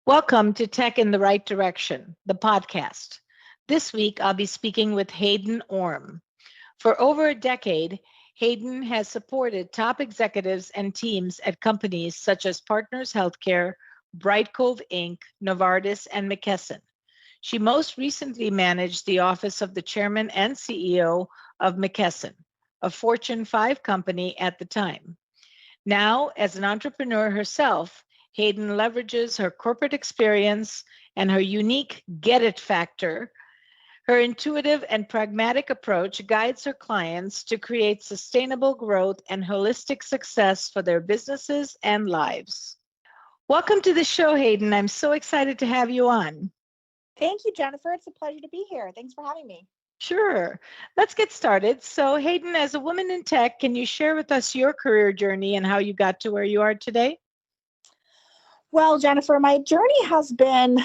Welcome to Tech in the Right Direction, the podcast. This week, I'll be speaking with Hayden Orme. For over a decade, Hayden has supported top executives and teams at companies such as Partners Healthcare, Bright Cove Inc., Novartis, and McKesson. She most recently managed the office of the chairman and CEO of McKesson, a Fortune 5 company at the time. Now, as an entrepreneur herself, Hayden leverages her corporate experience and her unique get it factor. Her intuitive and pragmatic approach guides her clients to create sustainable growth and holistic success for their businesses and lives. Welcome to the show, Hayden. I'm so excited to have you on. Thank you, Jennifer. It's a pleasure to be here. Thanks for having me. Sure. Let's get started. So, Hayden, as a woman in tech, can you share with us your career journey and how you got to where you are today? Well, Jennifer, my journey has been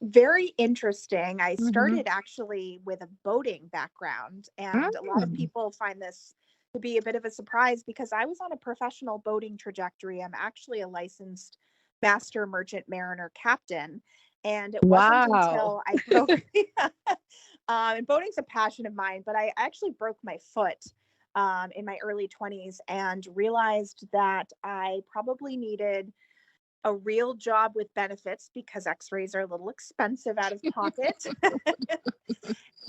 very interesting. I started actually with a boating background, and a lot of people find this to be a bit of a surprise because I was on a professional boating trajectory. I'm actually a licensed master merchant mariner captain, and it wasn't until I broke and boating's a passion of mine, but I actually broke my foot in my early 20s and realized that I probably needed a real job with benefits because x-rays are a little expensive out of pocket.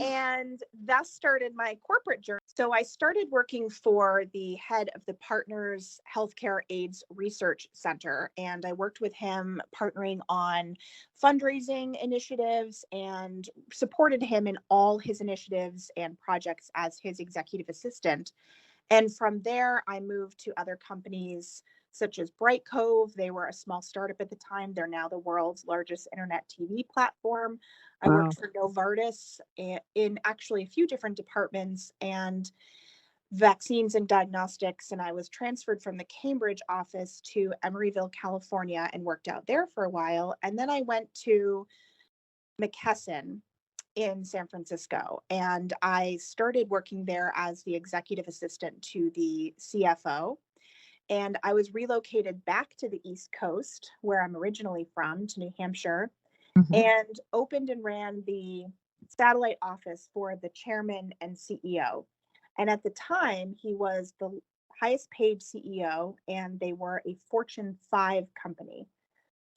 And that started my corporate journey. So I started working for the head of the Partners Healthcare AIDS Research Center, and I worked with him partnering on fundraising initiatives and supported him in all his initiatives and projects as his executive assistant. And from there, I moved to other companies such as Bright Cove. They were a small startup at the time. They're now the world's largest internet TV platform. I worked for Novartis in actually a few different departments and vaccines and diagnostics. And I was transferred from the Cambridge office to Emeryville, California, and worked out there for a while. And then I went to McKesson in San Francisco, and I started working there as the executive assistant to the CFO. And I was relocated back to the East Coast, where I'm originally from, to New Hampshire, and opened and ran the satellite office for the chairman and CEO. And at the time, he was the highest paid CEO, and they were a Fortune 5 company.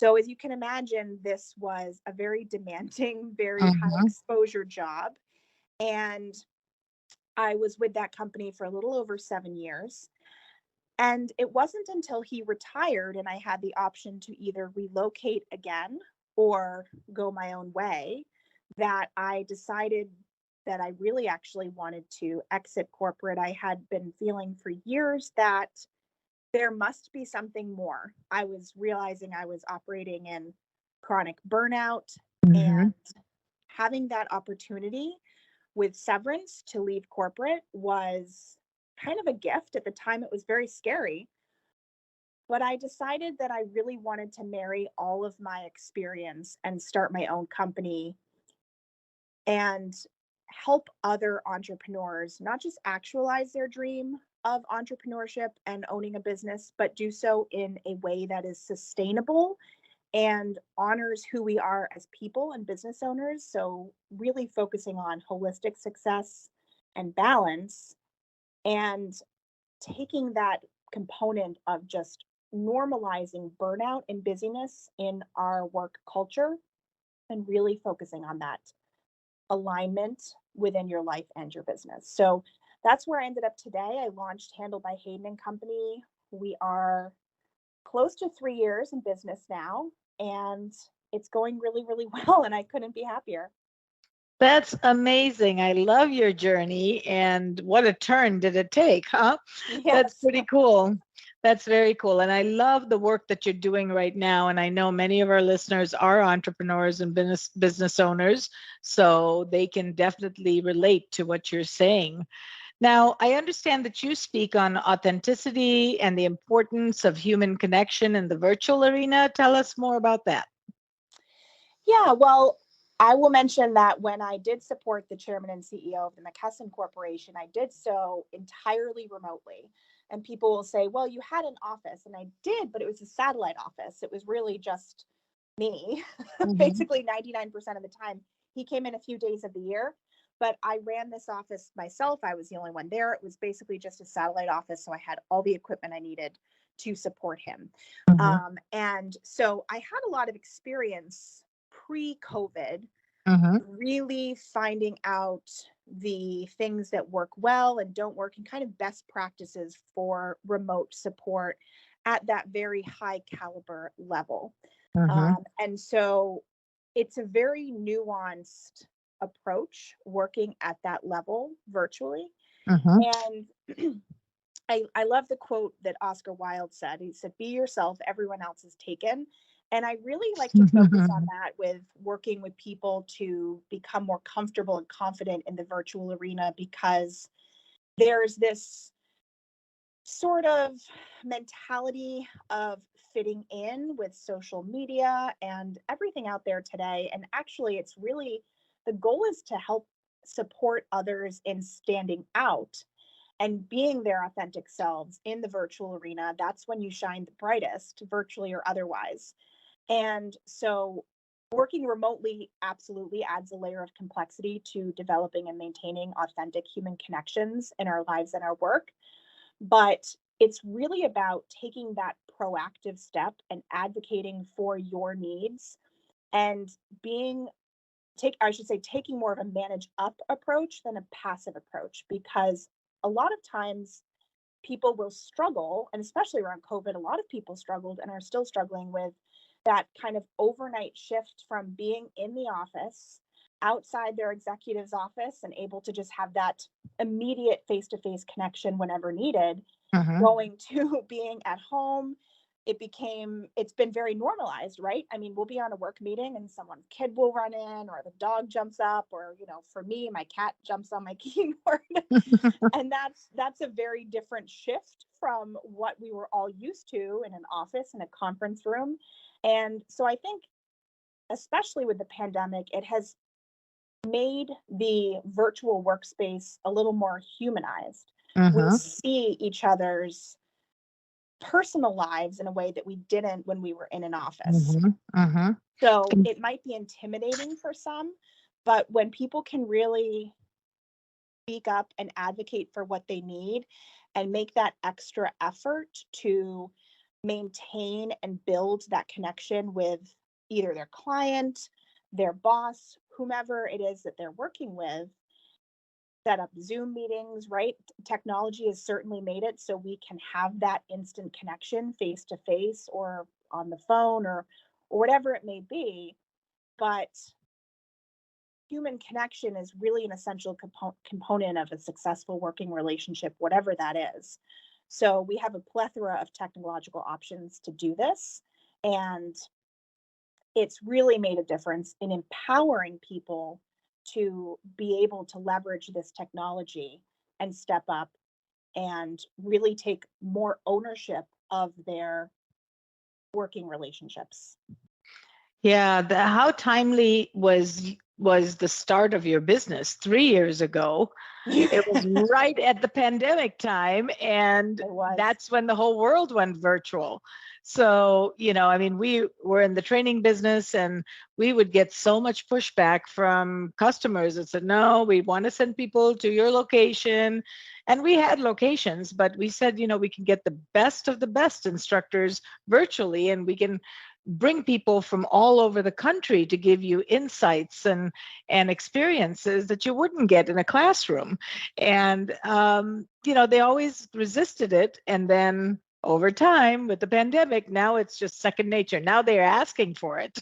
So as you can imagine, this was a very demanding, very high exposure job. And I was with that company for a little over 7 years. And it wasn't until he retired and I had the option to either relocate again or go my own way that I decided that I really actually wanted to exit corporate. I had been feeling for years that there must be something more. I was realizing I was operating in chronic burnout, and having that opportunity with severance to leave corporate was kind of a gift. At the time, it was very scary, but I decided that I really wanted to marry all of my experience and start my own company and help other entrepreneurs not just actualize their dream of entrepreneurship and owning a business, but do so in a way that is sustainable and honors who we are as people and business owners. So, really focusing on holistic success and balance, and taking that component of just normalizing burnout and busyness in our work culture and really focusing on that alignment within your life and your business. So that's where I ended up today. I launched Handle by Hayden and Company. We are close to 3 years in business now, and it's going really, really well, and I couldn't be happier. That's amazing. I love your journey, and what a turn did it take, huh? Yes. That's pretty cool. That's very cool. And I love the work that you're doing right now. And I know many of our listeners are entrepreneurs and business owners, so they can definitely relate to what you're saying. Now, I understand that you speak on authenticity and the importance of human connection in the virtual arena. Tell us more about that. Yeah, well, I will mention that when I did support the chairman and CEO of the McKesson Corporation, I did so entirely remotely. And people will say, well, you had an office. And I did, but it was a satellite office. It was really just me, Mm-hmm. basically 99% of the time. He came in a few days of the year, but I ran this office myself. I was the only one there. It was basically just a satellite office. So I had all the equipment I needed to support him. Mm-hmm. And so I had a lot of experience pre-COVID, Mm-hmm. really finding out the things that work well and don't work, and kind of best practices for remote support at that very high caliber level. Mm-hmm. And so it's a very nuanced approach working at that level virtually. Mm-hmm. And I love the quote that Oscar Wilde said. He said, "Be yourself, everyone else is taken." And I really like to focus on that with working with people to become more comfortable and confident in the virtual arena, because there's this sort of mentality of fitting in with social media and everything out there today. And actually, it's really the goal is to help support others in standing out and being their authentic selves in the virtual arena. That's when you shine the brightest, virtually or otherwise. And so working remotely absolutely adds a layer of complexity to developing and maintaining authentic human connections in our lives and our work. But it's really about taking that proactive step and advocating for your needs, and being I should say, taking more of a manage up approach than a passive approach, because a lot of times people will struggle, and especially around COVID, a lot of people struggled and are still struggling with that kind of overnight shift from being in the office, outside their executive's office, and able to just have that immediate face to face connection whenever needed, Mm-hmm. going to being at home. It's been very normalized, right? I mean, we'll be on a work meeting and someone's kid will run in, or the dog jumps up, or, for me, my cat jumps on my keyboard. And that's a very different shift from what we were all used to in an office, in a conference room. And so I think, especially with the pandemic, it has made the virtual workspace a little more humanized. We Mm-hmm. see each other's personal lives in a way that we didn't when we were in an office. Mm-hmm. Mm-hmm. So it might be intimidating for some, but when people can really speak up and advocate for what they need and make that extra effort to maintain and build that connection with either their client, their boss, whomever it is that they're working with, set up Zoom meetings, right? Technology has certainly made it so we can have that instant connection face to face or on the phone, or whatever it may be. But human connection is really an essential component of a successful working relationship, whatever that is. So we have a plethora of technological options to do this. And it's really made a difference in empowering people to be able to leverage this technology and step up and really take more ownership of their working relationships. Yeah, how timely was the start of your business 3 years ago? It was right at the pandemic time, and It was. that's when the whole world went virtual. So, I mean, we were in the training business, and we would get so much pushback from customers that said, no, we want to send people to your location. And we had locations, but we said, we can get the best of the best instructors virtually, and we can bring people from all over the country to give you insights and experiences that you wouldn't get in a classroom. And they always resisted it, and then over time with the pandemic, now it's just second nature. Now they're asking for it.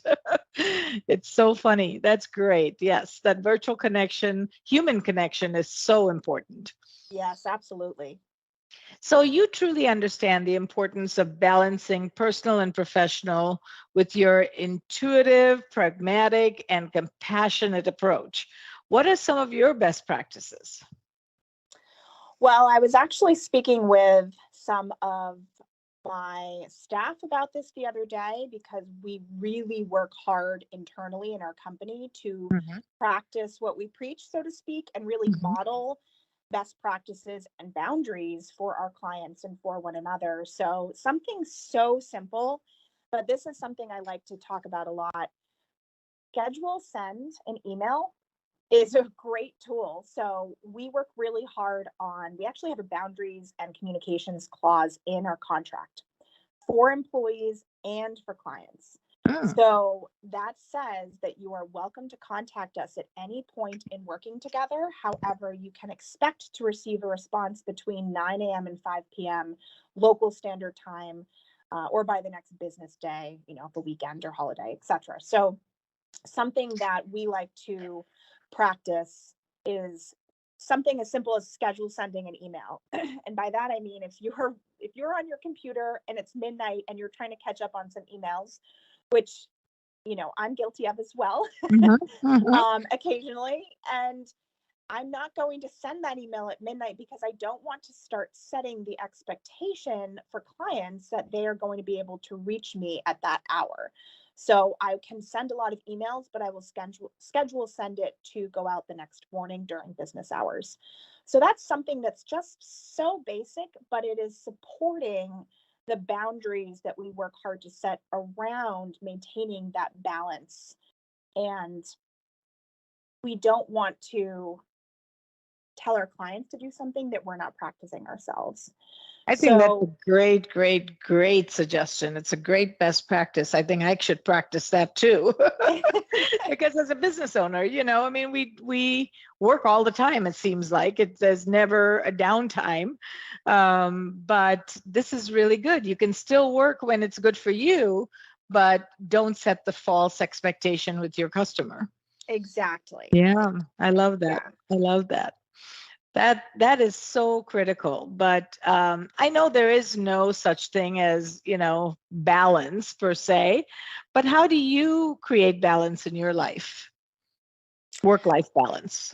It's so funny. That's great. Yes, that virtual connection, human connection, is so important. Yes, absolutely. So you truly understand the importance of balancing personal and professional with your intuitive, pragmatic, and compassionate approach. What are some of your best practices? Well, I was actually speaking with some of my staff about this the other day, because we really work hard internally in our company to Mhm. practice what we preach, so to speak, and really Mhm. model best practices and boundaries for our clients and for one another. So, something so simple but this is something I like to talk about a lot. Schedule send an email is a great tool. So we work really hard on, we actually have a boundaries and communications clause in our contract for employees and for clients. Mm. So that says that you are welcome to contact us at any point in working together. However, you can expect to receive a response between 9 a.m. and 5 p.m. local standard time, or by the next business day, the weekend or holiday, etc. So something that we like to practice is something as simple as schedule sending an email. And by that I mean, if you're on your computer and it's midnight and you're trying to catch up on some emails, which I'm guilty of as well, Mhm, mhm. occasionally, and I'm not going to send that email at midnight because I don't want to start setting the expectation for clients that they are going to be able to reach me at that hour. So I can send a lot of emails, but I will schedule send it to go out the next morning during business hours. So that's something that's just so basic, but it is supporting the boundaries that we work hard to set around maintaining that balance. And we don't want to tell our clients to do something that we're not practicing ourselves. I think that's a So great, great, great suggestion. It's a great best practice. I think I should practice that too. Because as a business owner, I mean, we work all the time. It seems like there's never a downtime. But this is really good. You can still work when it's good for you, but don't set the false expectation with your customer. exactly. Yeah, I love that. Yeah. I love that. That is so critical. But I know there is no such thing as, balance per se. But how do you create balance in your life? Work-life balance.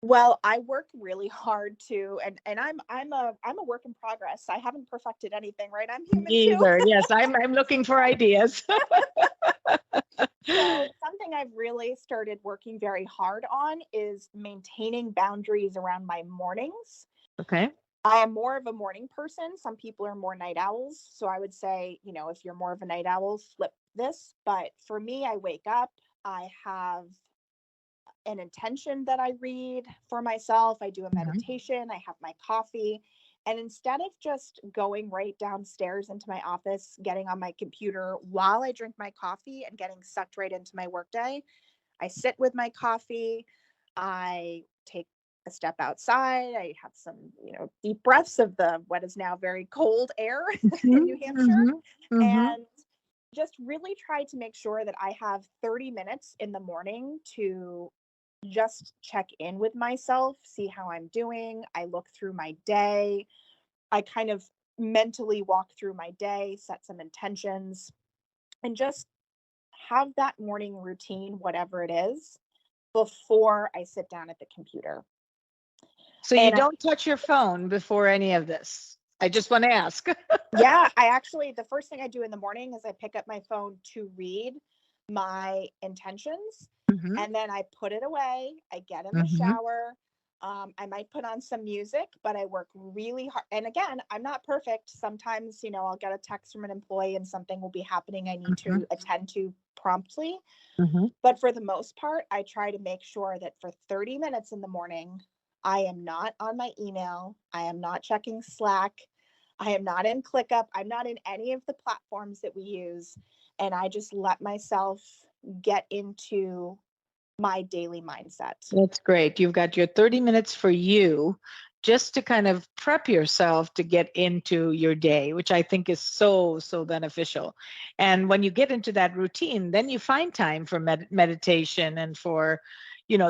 Well, I work really hard too, and I'm a work in progress. I haven't perfected anything, right? I'm human Me too. either. Yes, I'm looking for ideas. So something I've really started working very hard on is maintaining boundaries around my mornings. Okay. I am more of a morning person. Some people are more night owls. So I would say, if you're more of a night owl, flip this. But for me, I wake up, I have an intention that I read for myself. I do a Mhm. meditation, I have my coffee. And instead of just going right downstairs into my office, getting on my computer while I drink my coffee and getting sucked right into my workday, I sit with my coffee. I take a step outside. I have some, deep breaths of the what is now very cold air in Mhm, New Hampshire, mhm, mhm. and just really try to make sure that I have 30 minutes in the morning to just check in with myself, see how I'm doing. I look through my day. I kind of mentally walk through my day, set some intentions, and just have that morning routine, whatever it is, before I sit down at the computer. So you And don't touch your phone before any of this. I just want to ask. yeah, I actually, the first thing I do in the morning is I pick up my phone to read my intentions, Mhm, and then I put it away. I get in the mhm, shower. I might put on some music, but I work really hard. And again, I'm not perfect. Sometimes, I'll get a text from an employee and something will be happening I need mhm, to attend to promptly. mhm. But for the most part, I try to make sure that for 30 minutes in the morning, I am not on my email. I am not checking Slack. I am not in ClickUp. I'm not in any of the platforms that we use. And I just let myself get into my daily mindset. That's great. You've got your 30 minutes for you just to kind of prep yourself to get into your day, which I think is so, so beneficial. And when you get into that routine, then you find time for meditation and for,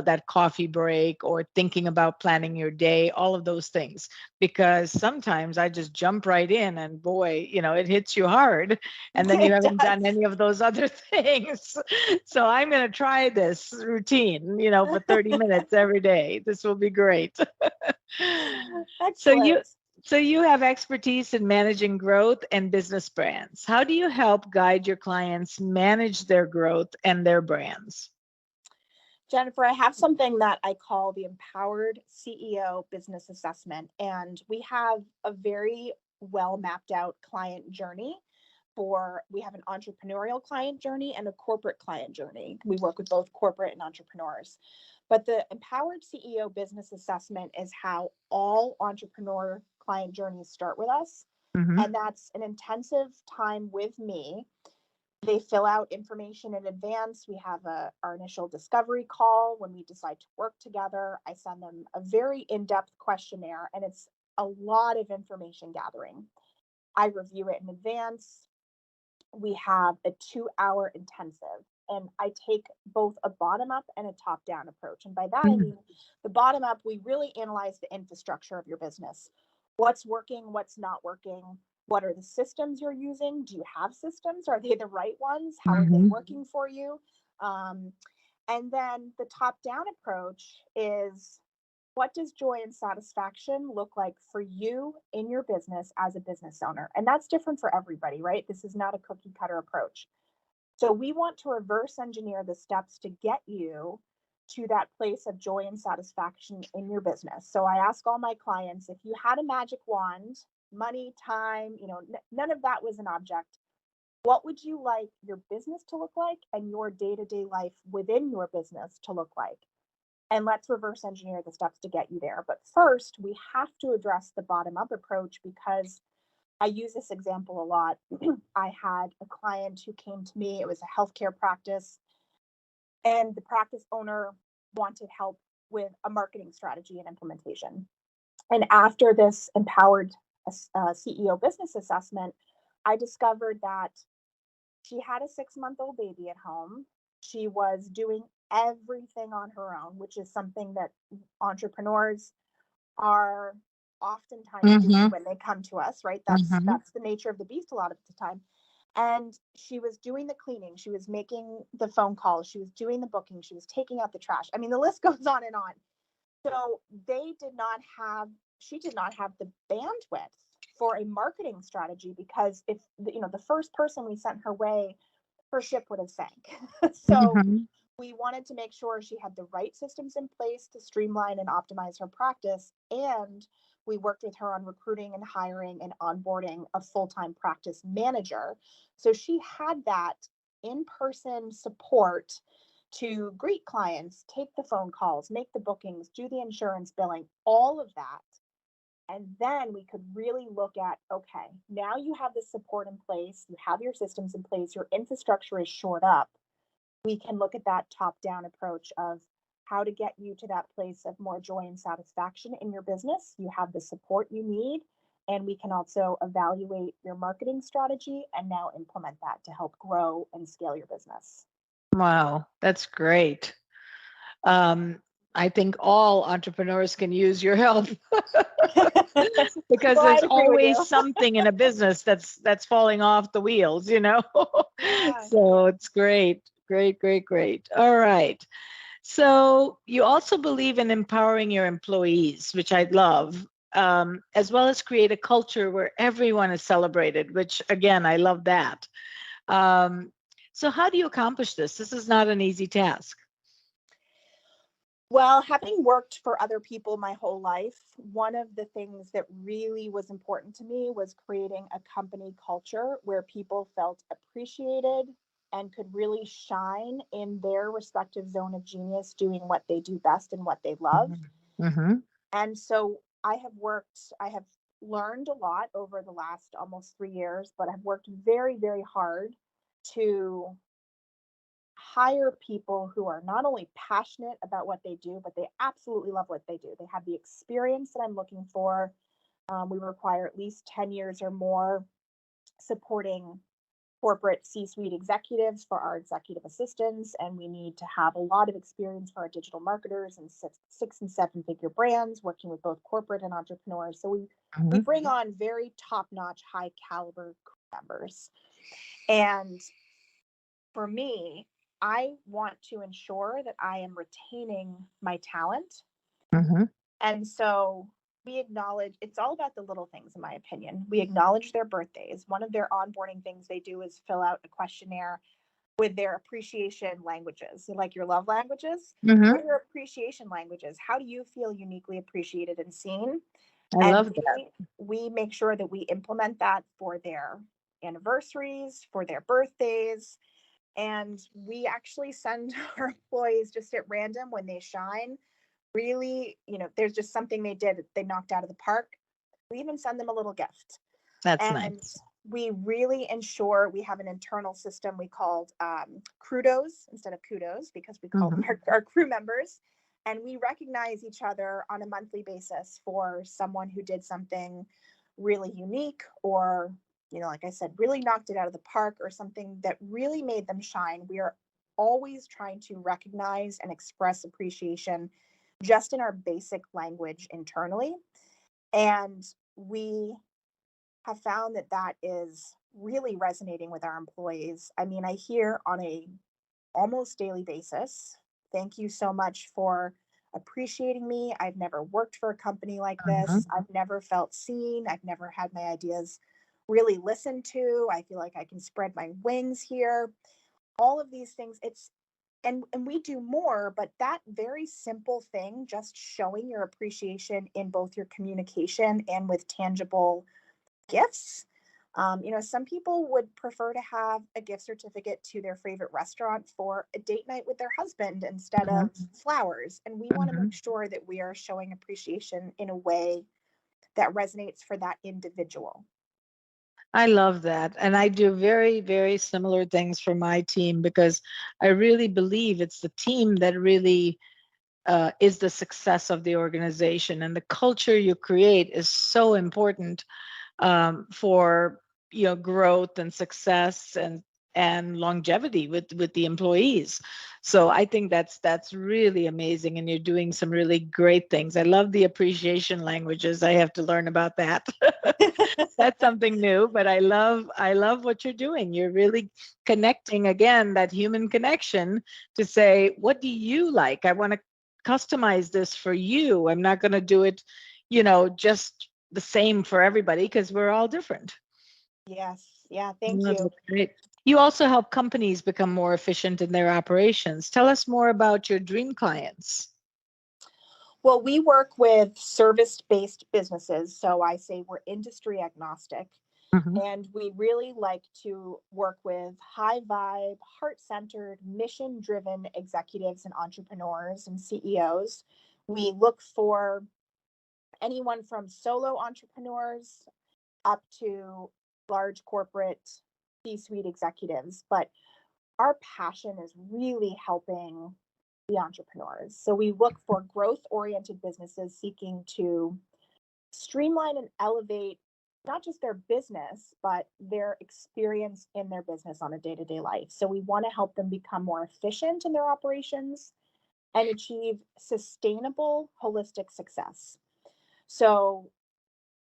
that coffee break or thinking about planning your day, all of those things. Because sometimes I just jump right in and boy, it hits you hard. And then you It haven't done does. any of those other things. So I'm going to try this routine, for 30 minutes every day. This will be great. So you Excellent. so you have expertise in managing growth and business brands. How do you help guide your clients manage their growth and their brands? Jennifer, I have something that I call the Empowered CEO Business Assessment. And we have a very well mapped out client journey we have an entrepreneurial client journey and a corporate client journey. We work with both corporate and entrepreneurs. But the Empowered CEO Business Assessment is how all entrepreneur client journeys start with us. Mm-hmm. And that's an intensive time with me. They fill out information in advance. We have our initial discovery call when we decide to work together. I send them a very in-depth questionnaire, and it's a lot of information gathering. I review it in advance. We have a 2-hour intensive, and I take both a bottom up and a top down approach. And by that, I mean the bottom up, we really analyze the infrastructure of your business. What's working, what's not working, what are the systems you're using? Do you have systems? Are they the right ones? How are they working for you? And then the top down approach is, what does joy and satisfaction look like for you in your business as a business owner? And that's different for everybody, right? This is not a cookie cutter approach. So we want to reverse engineer the steps to get you to that place of joy and satisfaction in your business. So I ask all my clients, if you had a magic wand, money, time, none of that was an object, what would you like your business to look like and your day-to-day life within your business to look like? And let's reverse engineer the steps to get you there. But first, we have to address the bottom-up approach, because I use this example a lot. I had a client who came to me. It was a healthcare practice, and the practice owner wanted help with a marketing strategy and implementation. And after this Empowered CEO Business Assessment, I discovered that she had a 6-month-old baby at home. She was doing everything on her own, which is something that entrepreneurs are oftentimes doing when they come to us, right? That's the nature of the beast a lot of the time. And she was doing the cleaning, she was making the phone calls, she was doing the booking, she was taking out the trash. I mean, the list goes on and on. So she did not have the bandwidth for a marketing strategy, because if the first person we sent her way, her ship would have sank. So we wanted to make sure she had the right systems in place to streamline and optimize her practice. And we worked with her on recruiting and hiring and onboarding a full-time practice manager. So she had that in-person support to greet clients, take the phone calls, make the bookings, do the insurance billing, all of that. And then we could really look at, okay, now you have the support in place, you have your systems in place, your infrastructure is shored up. We can look at that top-down approach of how to get you to that place of more joy and satisfaction in your business. You have the support you need, and we can also evaluate your marketing strategy and now implement that to help grow and scale your business. Wow, that's great. I think all entrepreneurs can use your help because there's always something in a business that's falling off the wheels, Yeah. So it's great. Great. All right. So you also believe in empowering your employees, which I love, as well as create a culture where everyone is celebrated, which again, I love that. So how do you accomplish this? This is not an easy task. Well, having worked for other people my whole life, one of the things that really was important to me was creating a company culture where people felt appreciated and could really shine in their respective zone of genius, doing what they do best and what they love. And so I have learned a lot over the last almost 3 years, but I've worked very, very hard to hire people who are not only passionate about what they do, but they absolutely love what they do. They have the experience that I'm looking for. We require at least 10 years or more supporting corporate C-suite executives for our executive assistants, and we need to have a lot of experience for our digital marketers and 6 and 7 figure brands, working with both corporate and entrepreneurs. So we bring on very top-notch, high caliber members. And for me, I want to ensure that I am retaining my talent. And so we acknowledge, it's all about the little things, in my opinion. We acknowledge their birthdays. One of their onboarding things they do is fill out a questionnaire with their appreciation languages, like your love languages. What are your appreciation languages? How do you feel uniquely appreciated and seen? I love that. We make sure that we implement that for their anniversaries, for their birthdays. And we actually send our employees just at random when they shine. Really, there's just something they knocked out of the park. We even send them a little gift. That's And nice. we really ensure we have an internal system we called Crudos instead of kudos, because we call them our crew members. And we recognize each other on a monthly basis for someone who did something really unique, or, like I said, really knocked it out of the park, or something that really made them shine. We are always trying to recognize and express appreciation just in our basic language internally. And we have found that is really resonating with our employees. I mean, I hear on a almost daily basis, "Thank you so much for appreciating me. I've never worked for a company like this. I've never felt seen. I've never had my ideas really listened to. I feel like I can spread my wings here." All of these things, and we do more, but that very simple thing, just showing your appreciation in both your communication and with tangible gifts. Some people would prefer to have a gift certificate to their favorite restaurant for a date night with their husband instead of flowers. And we want to make sure that we are showing appreciation in a way that resonates for that individual. I love that. And I do very, very similar things for my team, because I really believe it's the team that really is the success of the organization. And the culture you create is so important for growth and success and longevity with the employees. So I think that's really amazing, and you're doing some really great things. I love the appreciation languages. I have to learn about that. That's something new, but I love what you're doing. You're really connecting, again, that human connection, to say, what do you like? I want to customize this for you. I'm not going to do it just the same for everybody, because we're all different. Yes. Yeah. Thank you. Great. You also help companies become more efficient in their operations. Tell us more about your dream clients. Well, we work with service-based businesses. So I say we're industry agnostic. And we really like to work with high vibe, heart-centered, mission-driven executives and entrepreneurs and CEOs. We look for anyone from solo entrepreneurs up to large corporate C-suite executives. But our passion is really helping the entrepreneurs. So we look for growth-oriented businesses seeking to streamline and elevate not just their business, but their experience in their business on a day-to-day life. So we want to help them become more efficient in their operations and achieve sustainable, holistic success. So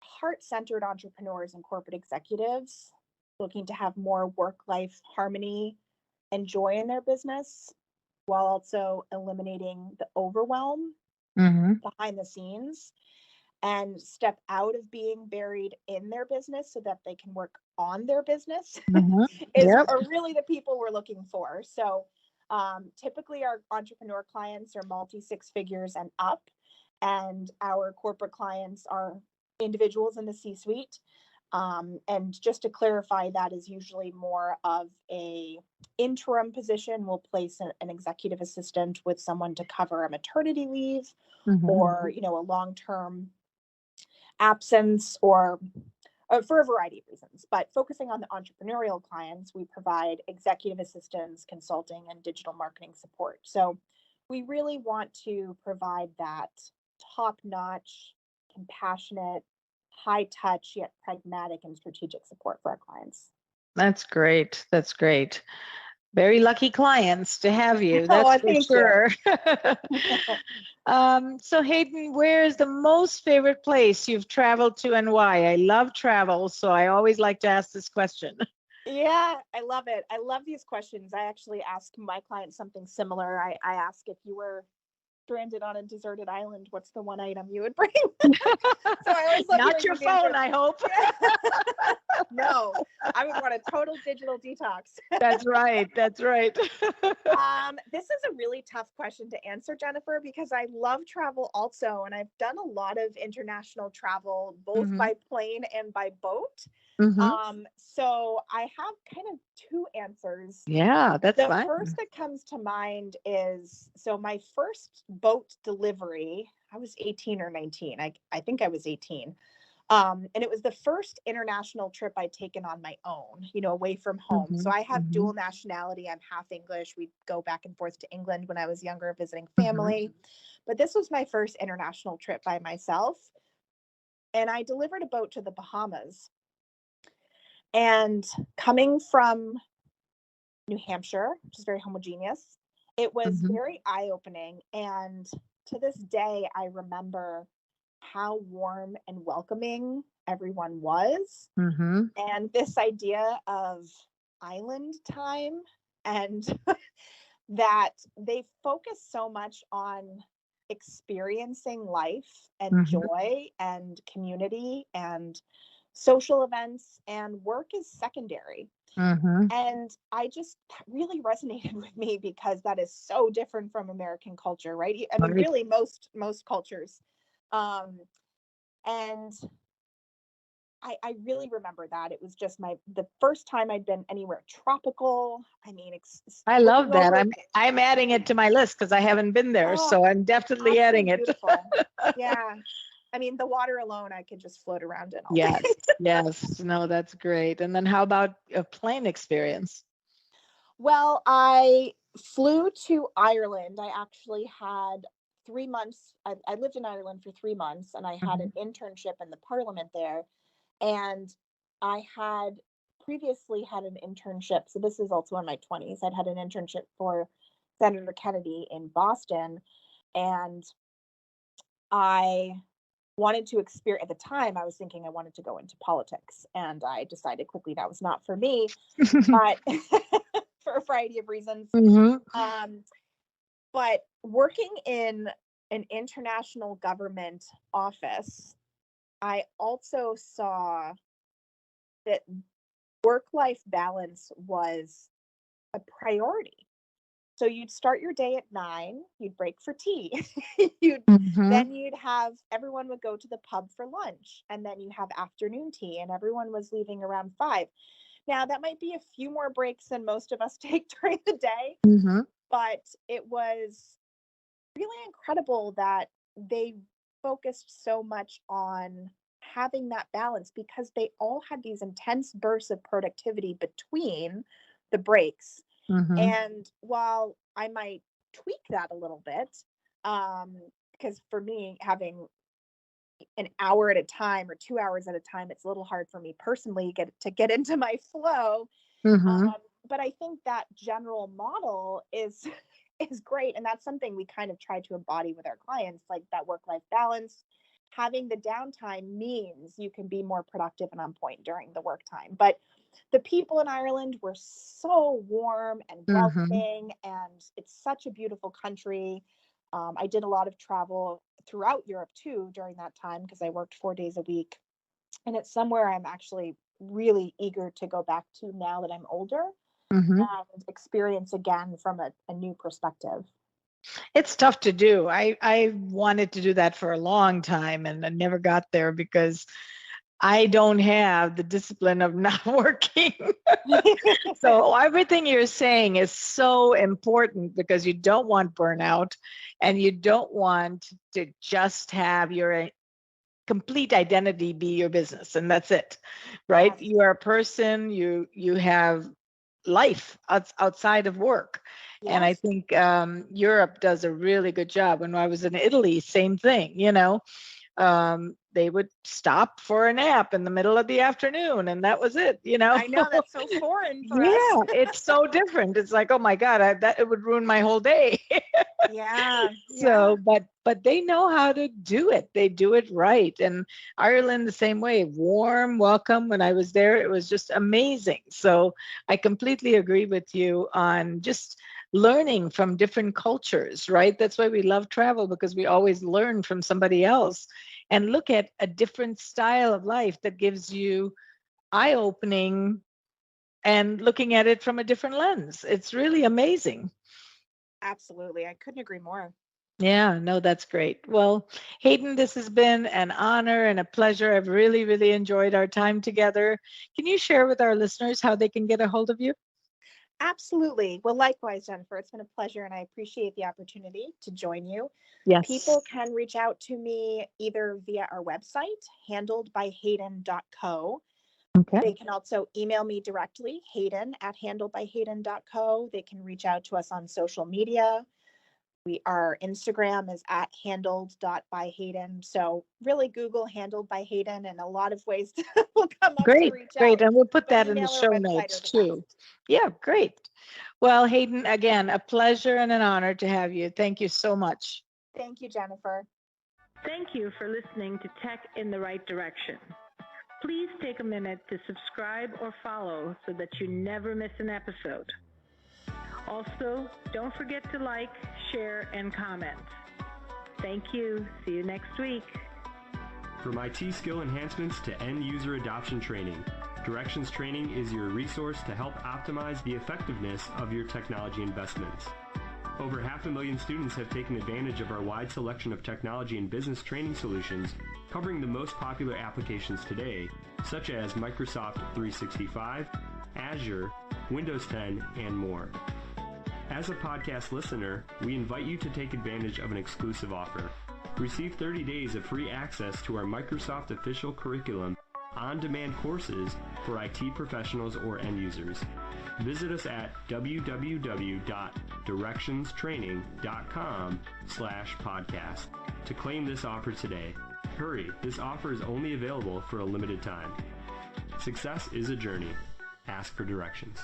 heart-centered entrepreneurs and corporate executives looking to have more work-life harmony and joy in their business, while also eliminating the overwhelm behind the scenes, and step out of being buried in their business so that they can work on their business are really the people we're looking for. So typically our entrepreneur clients are multi-six figures and up, and our corporate clients are individuals in the C-suite. And just to clarify, that is usually more of a interim position. We'll place an executive assistant with someone to cover a maternity leave or, a long-term absence, or for a variety of reasons. But focusing on the entrepreneurial clients, we provide executive assistance, consulting, and digital marketing support. So we really want to provide that top-notch, compassionate, high-touch, yet pragmatic and strategic support for our clients. That's great. That's great. Very lucky clients to have you. That's for sure. So Hayden, where is the most favorite place you've traveled to, and why? I love travel, so I always like to ask this question. Yeah, I love it. I love these questions. I actually ask my clients something similar. I ask, if you were stranded on a deserted island, what's the one item you would bring? So I always love not your phone, I hope. No, I would want a total digital detox. That's right. That's right. This is a really tough question to answer, Jennifer, because I love travel also, and I've done a lot of international travel, both Hmm. by plane and by boat. Hmm. So I have kind of two answers. Yeah, that's The fine. first that comes to mind is, so my first boat delivery, I was 18 or 19. I think I was 18. And it was the first international trip I'd taken on my own, away from home. So Hmm. I have Hmm. dual nationality. I'm half English. We'd go back and forth to England when I was younger, visiting Hmm. family. But this was my first international trip by myself. And I delivered a boat to the Bahamas. And coming from New Hampshire, which is very homogeneous, it was Hmm. very eye-opening. And to this day, I remember how warm and welcoming everyone was. Hmm. And this idea of island time, and that they focus so much on experiencing life and Hmm. joy and community and social events, and work is secondary. Hmm. And that really resonated with me, because that is so different from American culture, right? I mean, Right. really most cultures. Um, and I really remember that. It was just the first time I'd been anywhere tropical. I mean, I looking love that. over. I'm adding it to my list because I haven't been there, Oh, so I'm definitely adding absolutely it. beautiful. Yeah. I mean, the water alone, I could just float around in all day. Yes, yes. No, that's great. And then how about a plane experience? Well, I flew to Ireland. I actually had 3 months. I lived in Ireland for 3 months, and I had Hmm. an internship in the parliament there. And I had previously had an internship. So this is also in my 20s. I'd had an internship for Senator Kennedy in Boston. And I wanted to experience, at the time, I was thinking I wanted to go into politics. And I decided quickly that was not for me, but for a variety of reasons. Hmm. Um, but working in an international government office, I also saw that work-life balance was a priority. So you'd start your day at 9, you'd break for tea. you'd Hmm. Then you'd have everyone would go to the pub for lunch, and then you have afternoon tea, and everyone was leaving around 5. Now, that might be a few more breaks than most of us take during the day, Hmm. but it was really incredible that they focused so much on having that balance, because they all had these intense bursts of productivity between the breaks. Hmm. And while I might tweak that a little bit, um, because for me, having an hour at a time or 2 hours at a time, it's a little hard for me personally to get into my flow. Hmm. Um, but I think that general model is is great, and that's something we kind of try to embody with our clients, like that work-life balance. Having the downtime means you can be more productive and on point during the work time. But the people in Ireland were so warm and Hmm. welcoming, and it's such a beautiful country. I did a lot of travel throughout Europe too during that time, because I worked 4 days a week, and it's somewhere I'm actually really eager to go back to now that I'm older, Hmm. and experience again from a new perspective. It's tough to do. I wanted to do that for a long time and I never got there because I don't have the discipline of not working. So everything you're saying is so important because you don't want burnout and you don't want to just have your complete identity be your business and that's it, right? Yes, You are a person, you have life outside of work. And I yes, think Europe does a really good job. When I was in Italy, same thing, they would stop for a nap in the middle of the afternoon and that was it. I know that's so foreign for us. Yeah, it's so different. It's like, oh my God, that it would ruin my whole day. Yeah, yeah, So, but they know how to do it. They do it right. And Ireland the same way. Warm welcome when I was there. It was just amazing. So I completely agree with you on just learning from different cultures, right? That's why we love travel because we always learn from somebody else and look at a different style of life that gives you eye-opening and looking at it from a different lens. It's really amazing. Absolutely. I couldn't agree more. Yeah, no, that's great. Well, Hayden, this has been an honor and a pleasure. I've really, really enjoyed our time together. Can you share with our listeners how they can get a hold of you? Absolutely. Well, likewise, Jennifer, it's been a pleasure and I appreciate the opportunity to join you. Yes. People can reach out to me either via our website, handledbyhayden.co. Okay. They can also email me directly, Hayden at handledbyhayden.co. They can reach out to us on social media. Our Instagram is at handled.by-Hayden. So really Google handled by Hayden and a lot of ways will come up to Great, reach great. out. And we'll put But that in the email or show website are notes the too. best. Yeah, great. Well, Hayden, again, a pleasure and an honor to have you. Thank you so much. Thank you, Jennifer. Thank you for listening to Tech in the Right Direction. Please take a minute to subscribe or follow so that you never miss an episode. Also, don't forget to like, share, and comment. Thank you. See you next week. From IT skill enhancements to end user adoption training, Directions Training is your resource to help optimize the effectiveness of your technology investments. Over 500,000 students have taken advantage of our wide selection of technology and business training solutions, covering the most popular applications today, such as Microsoft 365, Azure, Windows 10, and more. As a podcast listener, we invite you to take advantage of an exclusive offer. Receive 30 days of free access to our Microsoft official curriculum, on-demand courses for IT professionals or end users. Visit us at www.directionstraining.com/podcast to claim this offer today. Hurry, this offer is only available for a limited time. Success is a journey. Ask for directions.